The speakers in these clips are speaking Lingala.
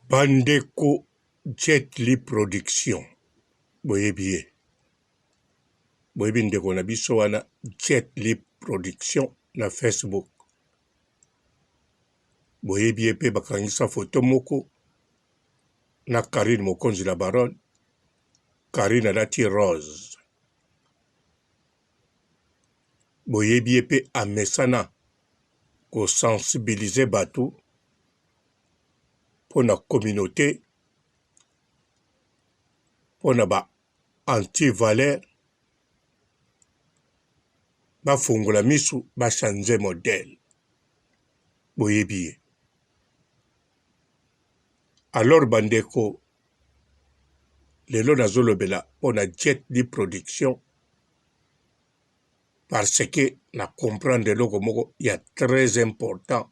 Bandeko Jet Li Production. Boyebi ndeko na biso wana Jet Li Production na Facebook. Boyebi pe bakangisa foto moko na Karine mokonzi la baronne. Karine alati rose. Boyebi pe amesana ko sensibiliser bato pour la communauté, pour ba anti-valeur, ba fungola misu, ba changer modèle. Boyebi. Alors bandeko, lelo nazolobela on a Jet Li Production parce que na comprendre loko moko il y a très important.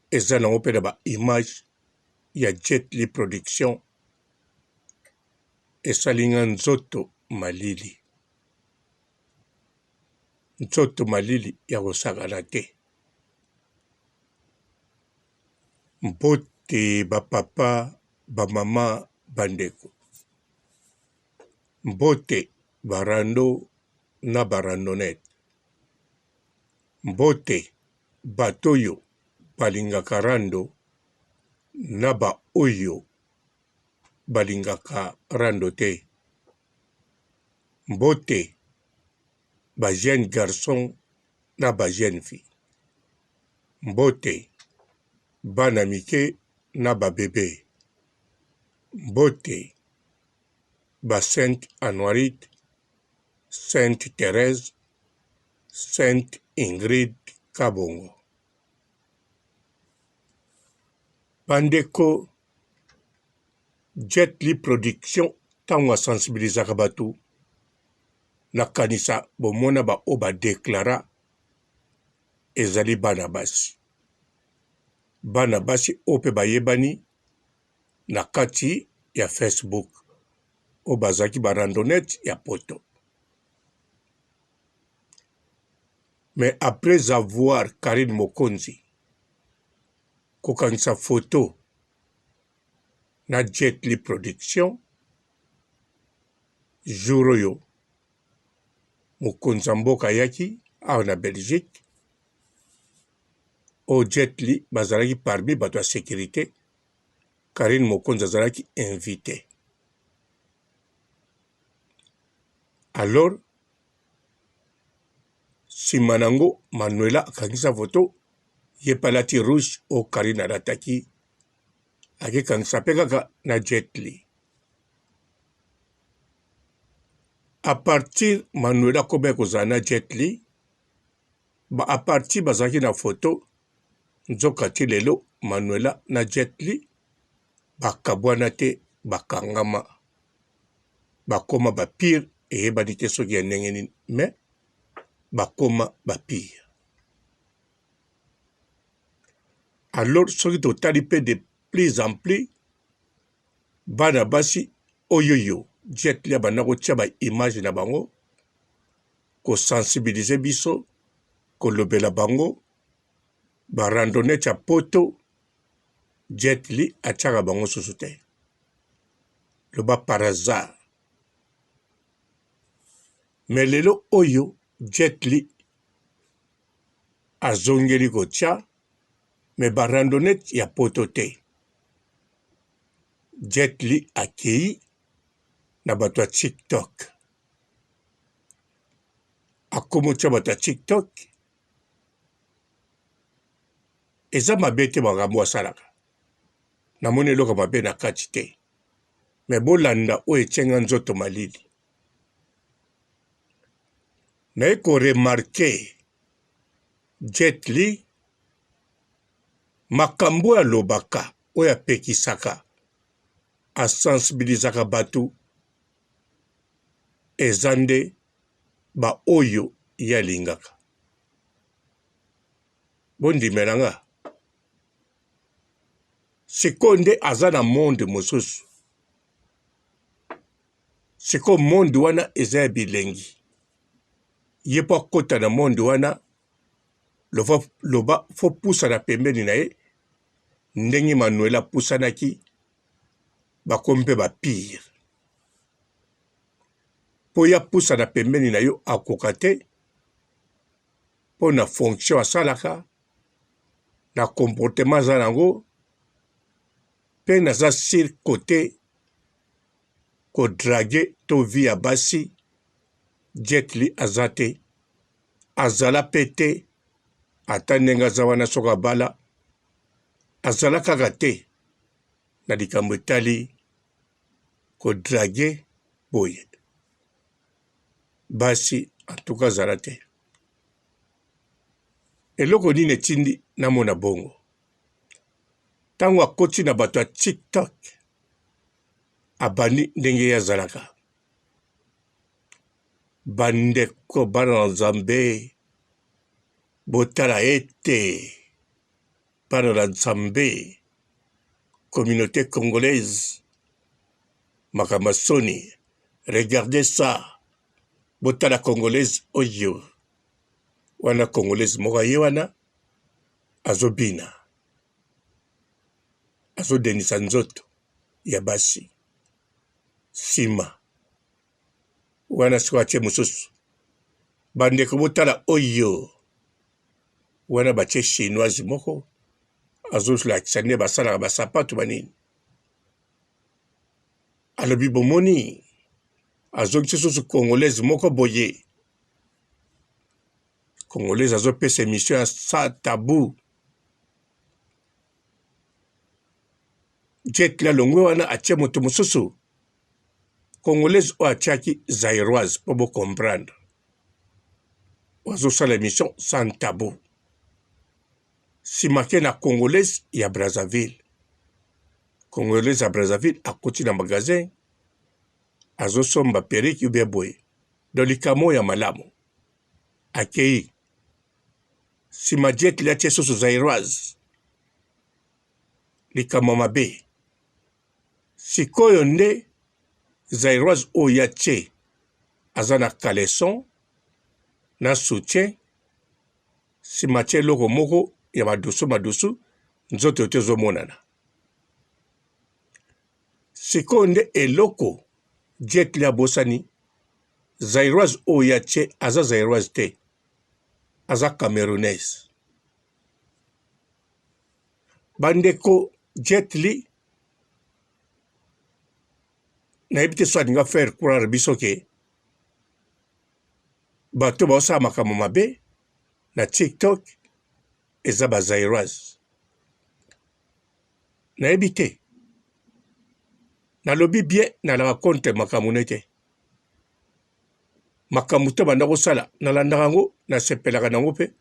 Et ça n'a pas ba image, il y a Jet Li Production et ça linga nzoto malili. Nzoto malili ya kosakana te. Mbote ba papa, ba mama, bandeko. Mbote barando na barandonete. Mbote batoyo balingaka rando na ba oyo balingaka rando te. Mbote ba jeune garçon na ba jeune fille. Mbote bana mike na ba bébé. Mbote ba Sainte Anoirite, Sainte Thérèse, Sainte Ingrid Kabongo. Bandeko Jet Li Production tango sensibilisaka bato na kanisa bomona ba oba deklara ezali bana basi. Bana basi ope bayebani na kati ya Facebook obazaki ba randonnette ya poto. Mais après avoir Karine Mokonzi kokangisa photo na Jet Li Production jour oyo mokonzi mboka yaki awa na Belgique o Jet Li bazalaki parmi bato ya sécurité. Karine Mokonzi azalaki invité. Alors simanango Manuela akangisa photo ye palati rouge o Karine alataki akikangisa pe kaka na Jet Li. A partir Manuela kobe kozala na Jet Li, ba a partir bazalaki na photo nzoka ti lelo Manuela na Jet Li bakabwana te bakangama bakoma bapire eyebani te soki ya ndenge nini mais bakoma bapire. Alors soki totali pe de plus en plus bana basi oyoyo Jet Li abanda kotia ba image na bango ko sensibiliser biso kolobela bango ba randonnette ya poto Jet Li atiaka bango susu te. Loba par hasard. Mais lelo oyo Jet Li azongeli kotia mais ba randonnette ya poto te. Jet Li akei na bato ya TikTok. Akomotia bato ya TikTok. Eza mabe te makambo asalaka. Namoni eloko mabe na kati te. Mais bolanda oyo etienga nzoto malili. Na eko remarke Jet Li makambo ya lobaka oyo apekisaka asensibilizaka bato eza nde ba oyo yalingaka. Bondimelanga. Siko nde aza na monde mosusu. Siko monde wana eza ya bilengi. Ye po akota na monde wana loba fo pusa na pembeni na ye ndenge Manuela pusanaki bakomi mpe bapire mpo ya pusana pembeni na yo akoka te mpo na fonction asalaka na comportement aza nango mpe naza sur kote kodrage to vi ya basi Jet Li aza te azala mpe te ata ndenge aza wana soki abala azala kaka te na likambo etali kodrage boye basi antuka azala te eloko nini etindi namona bongo ntango akoti na bato ya TikTok abandi ndenge ye azalaka bandeko bana na Nzambe botala ete bana na Nzambe communauté congolaise makambo soni regardez ça botala congolaise oyo wana congolaise moko ye wana azobina azodenisa nzoto ya basi sima wana siko atie mosusu bandeko botala oyo wana batie chinoise moko azolakisa nde basalaka basapatu banini alobi bomoni azongisi susu congolaise moko boye congolaise azopesa émission ya sa tabu Jet Li alongwe wana atie moto mosusu congolaise oyo atiaki zairoise mpo bocomprendre azosala émission sans tabou nsima ke na congolaise ya Brazzaville congolaise ya Brazzaville akoti na magasin azosomba periki ube boye do likamo ya malamu akei nsima Jet Li atie susu zairoise likamo mabe sikoyo nde zairoise oyo atie aza na caleçon na soutien nsima atie eloko moko ya madusu nzoto te ezomonana sikoyo nde eloko Jet Li abosani zairoise oyo atie aza zairoise te aza camerounaise bandeko Jet Li nayebi te so alinga faire croire biso ke bato baosala makambo mabe na TikTok eza bazairoise nayebi te nalobi bien nalaka contre makambo ne te makambo te banda kosala nalandaka yango nasepelaka nango mpe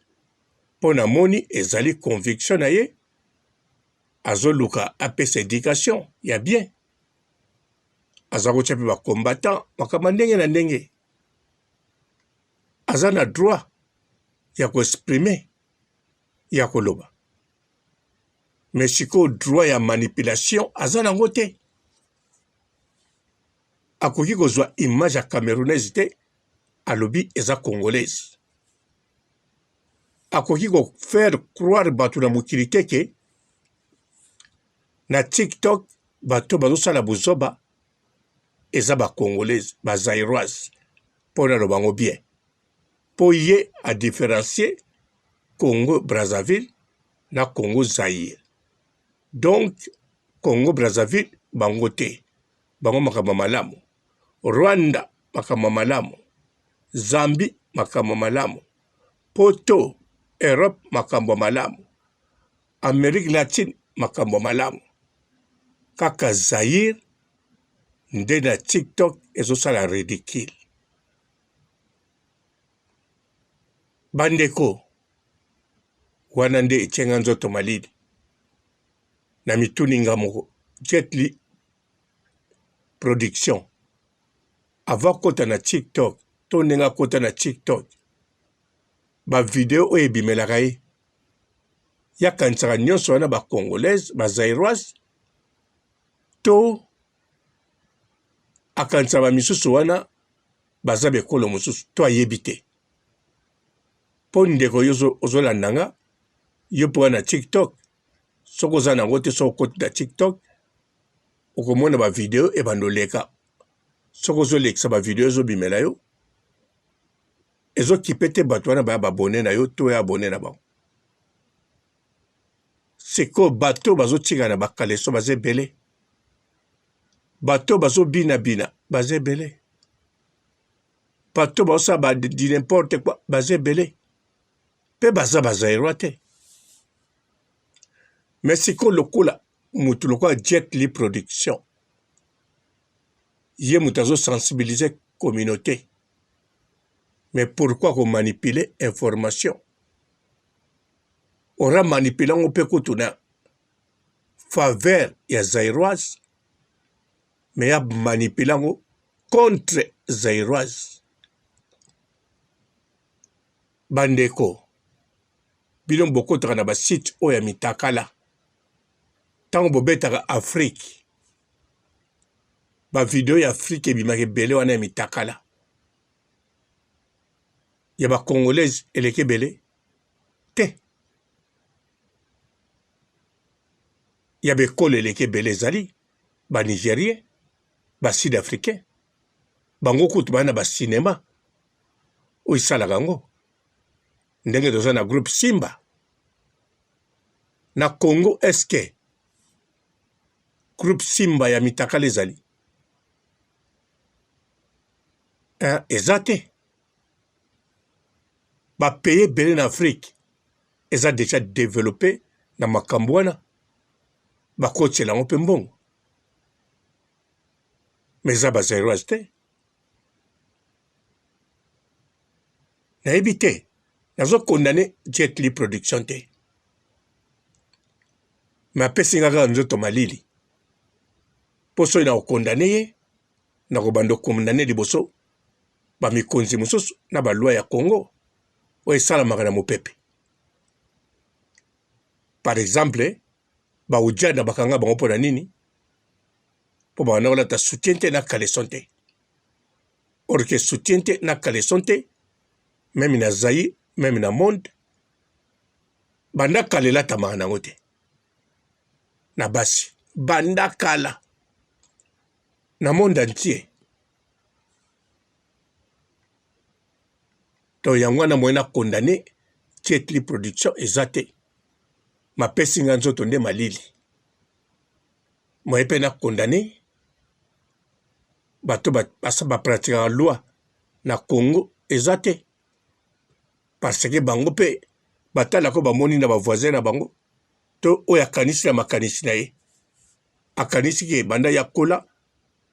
mpo namoni ezali conviction na ye azoluka apesa éducation ya bien aza kotia mpe bacombattant makambo ndenge na ndenge aza na droit ya koexprime ya koloba mais sikoyo droit ya manipulation aza nango te akoki kozwa image ya camerounaise te alobi eza congolaise akoki kofaire croire bato na mokili te ke na TikTok bato bazosala buzoba eza bacongolaise bazairoise mpo na lobango bien mpo ye adifférencie Congo Brazzaville na Congo Zaïre donc Congo Brazzaville bango te bango makambo malamu Rwanda makambo malamu Zambie makambo malamu poto Europe makambo malamu Amérique latine makambo malamu kaka Zaïre nde na TikTok ezosala ridicule bandeko wana nde etienga nzoto malili na mituninga moko Jet Li production ava kota na TikTok to ndenge akota na TikTok bavideo oyo ebimelaka ye yakanisaka nyonso wana bacongolaise bazairoise to akanisaka bamisusu wana baza bekolo mosusu to ayebi te mpo ndeko yo ozolanda nga yo mpo na TikTok soko za nango te soko koti na TikTok okomona ba video e bandoleka soko zo lekisa ba video zo bimela yo ezo kipete bato wana ba abone na yo to ya abone na bango seko bato bazo tika na bakaleso baze bele bato bazo bina baze bele bato bazo sa ba di n'importe quoi baze bele pe baza eroate mais siko lokola mutu lokola Jet Li Production ye mutu azo sensibiliser communauté mais pourquoi qu'on manipule information ora manipule ngo pe kutuna faveur ya Zairoise mais ya manipule ngo contre Zairoise bandeko bino bokotaka na basite oyo ya mitakala ntango bobetaka Afrique bavideo ya Afrique ebimaka ebele wana ya mitakala ya bacongolaise eleki ebele te ya bekolo eleki ebele ezali banigérien basud africain bango kutu bana basinema oyo esalaka yango ndenge toza na groupe Simba na Congo eske groupe Simba ya mitakala ezali eza te bapaye ebele na Afrique eza deja développé na makambo wana bakotiela yango mpe mbongo mais eza bazairoise te nayebi te nazokondane Jet Li Production te me apesi nga kaka nzoto malili mpo soki nakokondane ye nakobanda okondane liboso bamikonzi mosusu na balwa ya Congo oyo esalamaka na mopepe par exemple baujana bakanga bango mpo na nini mpo banda kolata soutien te na caleçon te orke soutien te na caleçon te meme na Zaïre meme na monde banda kala elatamaka nango te na basi banda kala na monde entier to yango wana moye na condamné Jet Li Production eza te mapesi nga nzoto nde malili moye mpe na condamné bato bapratikaka loi na Congo eza te parce que bango mpe batalako bamoni na bavoisin na bango to oyo akanisi na makanisi na ye akanisi ke banda ya kola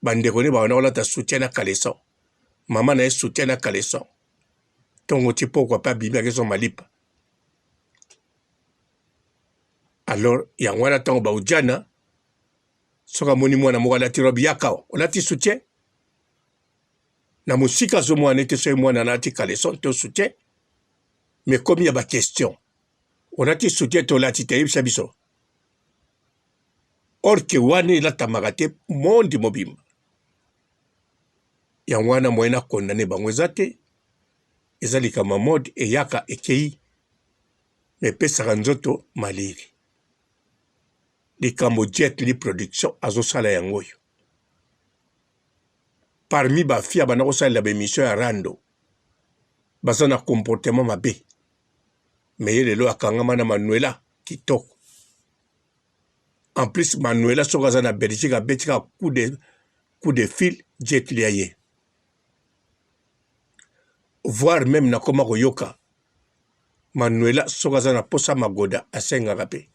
bandeko ne bana kolata soutien na caleçon mama na ye soutien na caleçon tongo ti pokwa mpe abimi so malipa alors yango wana ntango baujana soki amoni mwana moko alati robe yakawa olati soutien na mosika azomwana ete soki mwana alati caleçon to soutien mais komi ya baquestion olati soutien to olati te yebisa biso or ke wana elatamaka te mondi mobimba yango wana moye na kondane bango eza te eza likama mode eyaka ekei me epesaka nzoto malili likambo Jet Li Production azosala yango oyo parmi bafia banda kosalela baémission ya rando baza na comportement mabe me ye lelo akangama na Manuela kitoko en plus Manuela soki aza na Belgique abetika coup de fil Jet Li aye voire même nakoma koyoka Manuela soki aza na posa magoda asengaka mpe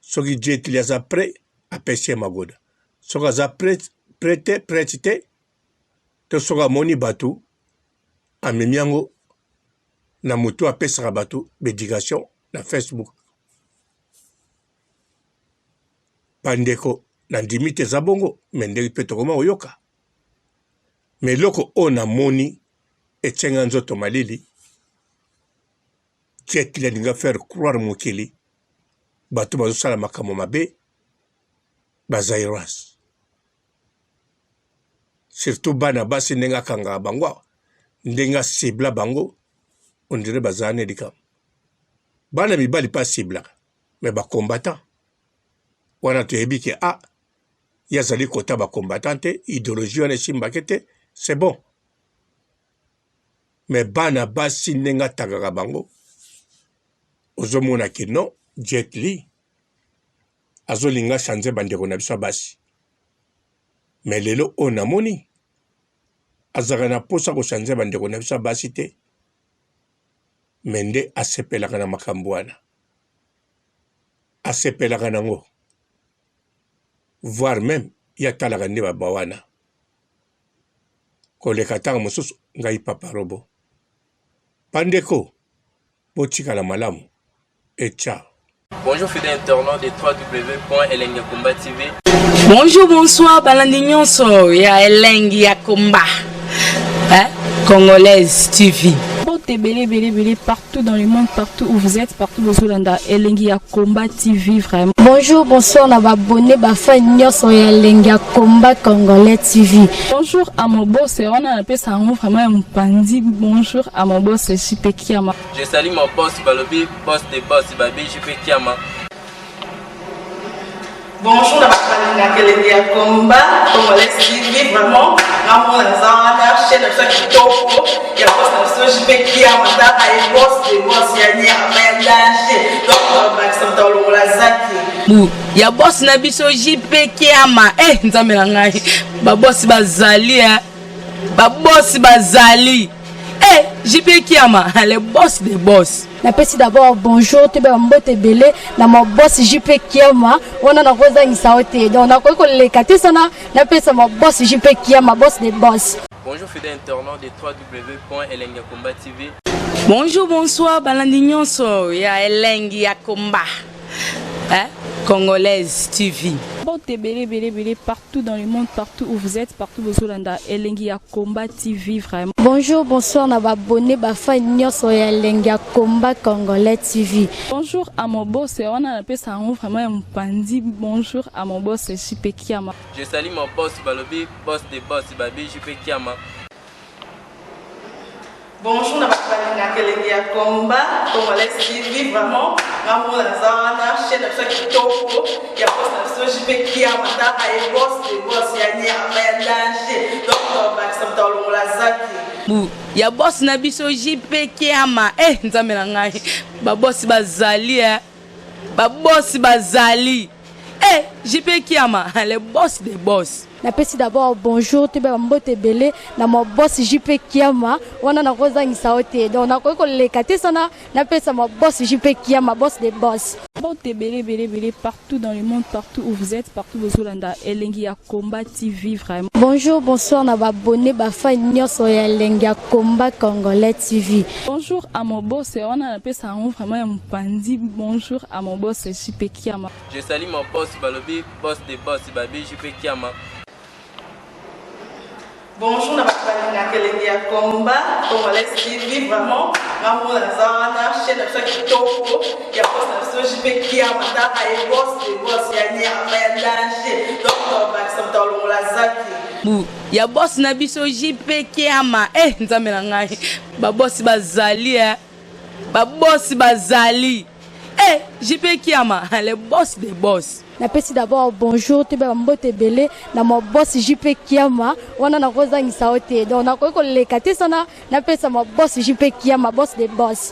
soki Jet Li aza prêt apesi ye magoda soki aza prêt te to soki amoni bato amemi yango na moto apesaka bato bédication na Facebook bandeko nandimi te eza bongo me ndenge mpe tokoma koyoka me eloko oyo namoni etienga nzoto malili Jet Li alinga faire croire mokili bato bazosala makambo mabe bazairoise surtout bana basi ndenge akangaka bango ndenge asibla bango ondire bazala na likambo bana mibali mpe asiblaka me bacombattant wana toyebi ke yazali kota ba combattante idéologie wana esimbaki te c'est bon mais bana basi ndenge atangaka bango ozomona ke non Jet Li azolinga change bandeko na biso basi mais lelo oyo namoni azalaka na posa kochange bandeko na biso basi te mais nde asepelaka na makambo wana asepelaka nango voire même yatalaka nde baba wana koleka ntango mosusu ngai papa robo bandeko botikala malamu et ciao. Bonjour fidèles internautes de www.elengiakomba TV. Bonjour, bonsoir, balandi nyonso ya Elengi ya Komba. Congolaise TV. Belé, partout dans le monde, partout où vous êtes, partout où vous êtes, Elengi ya Komba TV, vraiment. Bonjour, bonsoir, on va abonner, fan nyonso ya Elengi ya Komba Congolais TV. Bonjour à mon boss, on a appelé ça vraiment un pandi. Bonjour à mon boss, JP Kiama. Je salue mon boss Balobi, boss des boss, Babi, JP Kiama. Bonjour, la Elengi ya Komba Congolais TV, vraiment. Ramon Lazana, chaîne de ça qui topo, il y a pas de JP Kiama, et boss des boss, il y a un danger. Donc, on va s'entendre au Lazaki. Ya boss na biso JP Kiama nzambe na ngai ba boss bazali ba boss bazali JP Kiama le boss des boss. Napesi d'abord bonjour te ba mbote belé na mo boss JP Kiama wana na koza ngisaote donc na ko leka te sana napesa mo boss JP Kiama boss des boss. Bonjour fidèles internautes de www.elengiakomba TV. Bonjour, bonsoir, balandi nyonso ya Elengi ya Komba. Congolaise TV. Belé, partout dans le monde, partout où vous êtes, partout où vous êtes, Elengi ya Komba TV, vraiment. Bonjour, bonsoir, on va abonner, fan nyonso ya Elengi ya Komba Congolais TV. Bonjour à mon boss, on a appelé ça vraiment un pandi. Bonjour à mon boss, JP Kiama. Je salue mon boss Balobi, boss des boss, Babi, JP Kiama. Bonjour, la Elengi ya Komba Congolais TV, vraiment. Ramon Lazana, chaîne de ça qui topo, il y a pas de JP Kiama, et boss des boss, il y a un danger. Donc, on va s'entendre au Lazaki. Ya boss na biso JP Kiama nzambe na ngai ba boss bazali ba boss bazali JP Kiama le boss des boss. Napesi d'abord bonjour te ba mbote belé na mo boss JP Kiama wana na koza ngisaote donc na ko leka te sana napesa mo boss JP Kiama boss des boss. Belé, partout dans le monde, partout où vous êtes, partout où vous êtes, Elengi ya Komba TV, vraiment. Bonjour, bonsoir, on va abonner, fan nyonso ya Elengi ya Komba Congolais TV. Bonjour à mon boss, on a appelé ça vraiment un pandi. Bonjour à mon boss, JP Kiama. Je salue mon boss Balobi, boss des boss, Babi, JP Kiama. Bonjour, la Elengi ya Komba Congolais TV, vraiment. Ramon Lazana, chaîne de ça qui topo, il y a pas de JP Kiama, et boss des boss, il y a un danger. Donc, on va s'entendre au Lazaki. Ya boss na biso JP Kiama nzambe na ngai ba boss bazali ba boss bazali JP Kiama le boss des boss. Napesi d'abord bonjour te ba mbote belé na mo boss JP Kiama wana na koza ngisaote donc na ko leka te sana napesa mo boss JP Kiama boss des boss.